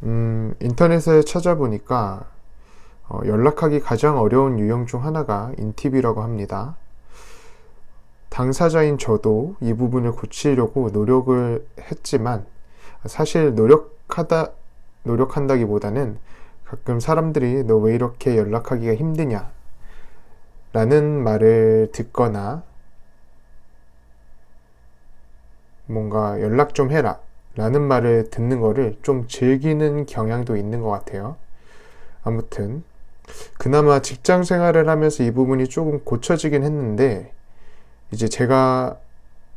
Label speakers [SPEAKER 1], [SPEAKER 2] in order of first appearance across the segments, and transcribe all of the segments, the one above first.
[SPEAKER 1] 인터넷에 찾아보니까 연락하기 가장 어려운 유형 중 하나가 인팁이라고 합니다. 당사자인 저도 이 부분을 고치려고 노력을 했지만 사실 노력한다기보다는 가끔 사람들이 너 왜 이렇게 연락하기가 힘드냐 라는 말을 듣거나 뭔가 연락 좀 해라 라는 말을 듣는 거를 좀 즐기는 경향도 있는 것 같아요. 아무튼 그나마 직장 생활을 하면서 이 부분이 조금 고쳐지긴 했는데 이제 제가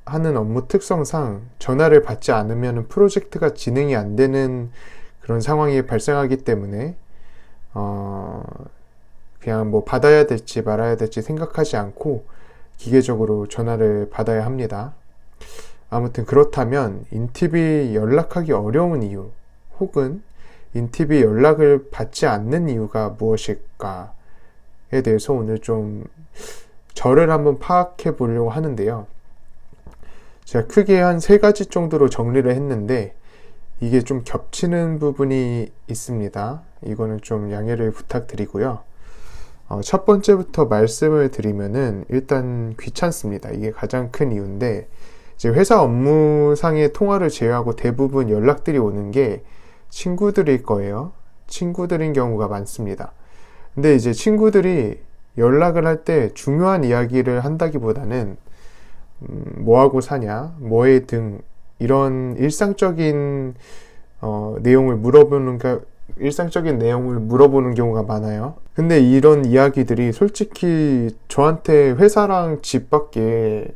[SPEAKER 1] 하는 업무 특성상 전화를 받지 않으면 프로젝트가 진행이 안 되는 그런 상황이 발생하기 때문에 그냥 뭐 받아야 될지 말아야 될지 생각하지 않고 기계적으로 전화를 받아야 합니다. 아무튼 그렇다면 인팁이 연락하기 어려운 이유 혹은 인팁이 연락을 받지 않는 이유가 무엇일까에 대해서 오늘 좀 저를 한번 파악해 보려고 하는데요. 제가 크게 한 3가지 정도로 정리를 했는데 이게 좀 겹치는 부분이 있습니다. 이거는 좀 양해를 부탁드리고요. 첫 번째부터 말씀을 드리면은 일단 귀찮습니다. 이게 가장 큰 이유인데 이제 회사 업무상의 통화를 제외하고 대부분 연락들이 오는 게 친구들일 거예요. 친구들인 경우가 많습니다. 근데 이제 친구들이 연락을 할 때 중요한 이야기를 한다기보다는 뭐하고 사냐, 뭐해 등 이런 일상적인 내용을 물어보는 경우가 많아요. 근데 이런 이야기들이 솔직히 저한테 회사랑 집 밖에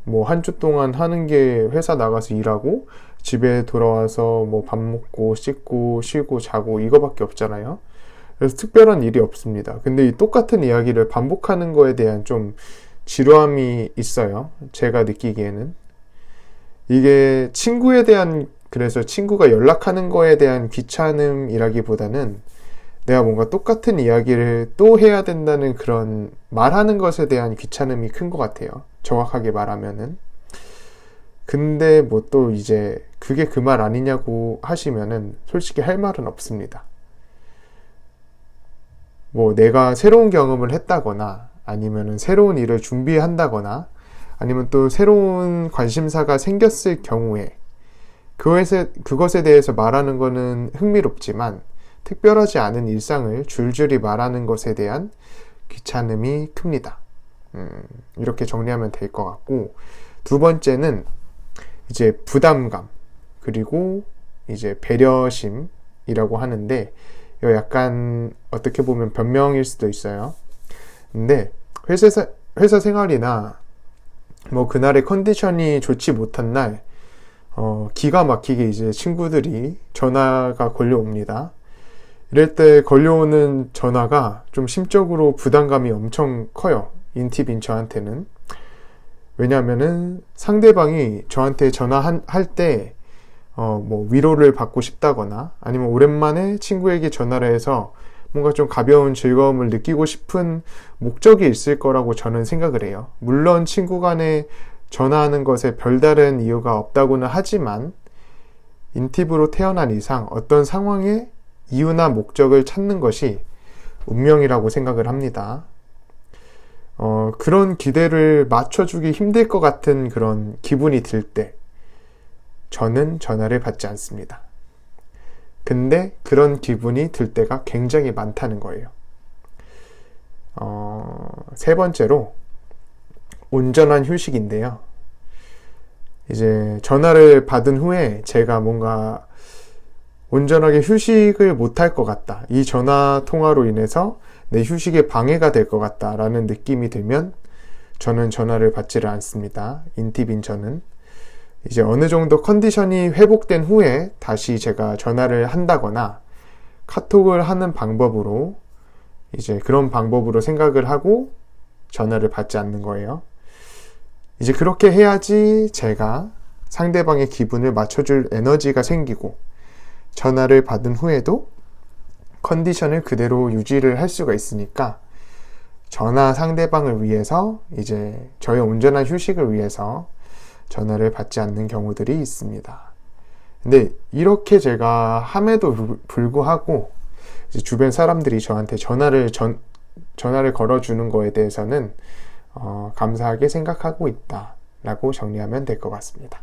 [SPEAKER 1] 뭐 한 주 동안 하는 게 회사 나가서 일하고 집에 돌아와서 뭐 밥 먹고 씻고 쉬고 자고 이거밖에 없잖아요. 그래서 특별한 일이 없습니다. 근데 이 똑같은 이야기를 반복하는 거에 대한 좀 지루함이 있어요. 제가 느끼기에는. 이게 그래서 친구가 연락하는 거에 대한 귀찮음이라기보다는 내가 뭔가 똑같은 이야기를 또 해야 된다는 그런 말하는 것에 대한 귀찮음이 큰 것 같아요. 정확하게 말하면은. 근데 뭐 또 이제 그게 그 말 아니냐고 하시면은 솔직히 할 말은 없습니다. 뭐 내가 새로운 경험을 했다거나 아니면은 새로운 일을 준비한다거나 아니면 또 새로운 관심사가 생겼을 경우에 그것에 대해서 말하는 거는 흥미롭지만 특별하지 않은 일상을 줄줄이 말하는 것에 대한 귀찮음이 큽니다. 이렇게 정리하면 될 것 같고, 두 번째는 이제 부담감 그리고 이제 배려심이라고 하는데 이거 약간 어떻게 보면 변명일 수도 있어요. 근데 회사 생활이나 뭐 그날의 컨디션이 좋지 못한 날 기가 막히게 이제 친구들이 전화가 걸려옵니다. 이럴 때 걸려오는 전화가 좀 심적으로 부담감이 엄청 커요. 인팁인 저한테는. 왜냐면은 상대방이 저한테 전화할 때 뭐 위로를 받고 싶다거나 아니면 오랜만에 친구에게 전화를 해서 뭔가 좀 가벼운 즐거움을 느끼고 싶은 목적이 있을 거라고 저는 생각을 해요. 물론 친구 간에 전화하는 것에 별다른 이유가 없다고는 하지만 인팁으로 태어난 이상 어떤 상황에 이유나 목적을 찾는 것이 운명이라고 생각을 합니다. 그런 기대를 맞춰주기 힘들 것 같은 그런 기분이 들 때 저는 전화를 받지 않습니다. 근데 그런 기분이 들 때가 굉장히 많다는 거예요. 세 번째로 온전한 휴식인데요. 이제 전화를 받은 후에 제가 뭔가 온전하게 휴식을 못할 것 같다. 이 전화 통화로 인해서 내 휴식에 방해가 될 것 같다라는 느낌이 들면 저는 전화를 받지를 않습니다. 인팁인 저는. 이제 어느 정도 컨디션이 회복된 후에 다시 제가 전화를 한다거나 카톡을 하는 방법으로 이제 그런 방법으로 생각을 하고 전화를 받지 않는 거예요. 이제 그렇게 해야지 제가 상대방의 기분을 맞춰줄 에너지가 생기고 전화를 받은 후에도 컨디션을 그대로 유지를 할 수가 있으니까 전화 상대방을 위해서 이제 저의 온전한 휴식을 위해서 전화를 받지 않는 경우들이 있습니다. 근데 이렇게 제가 함에도 불구하고 이제 주변 사람들이 저한테 전화를 걸어주는 거에 대해서는 감사하게 생각하고 있다라고 정리하면 될 것 같습니다.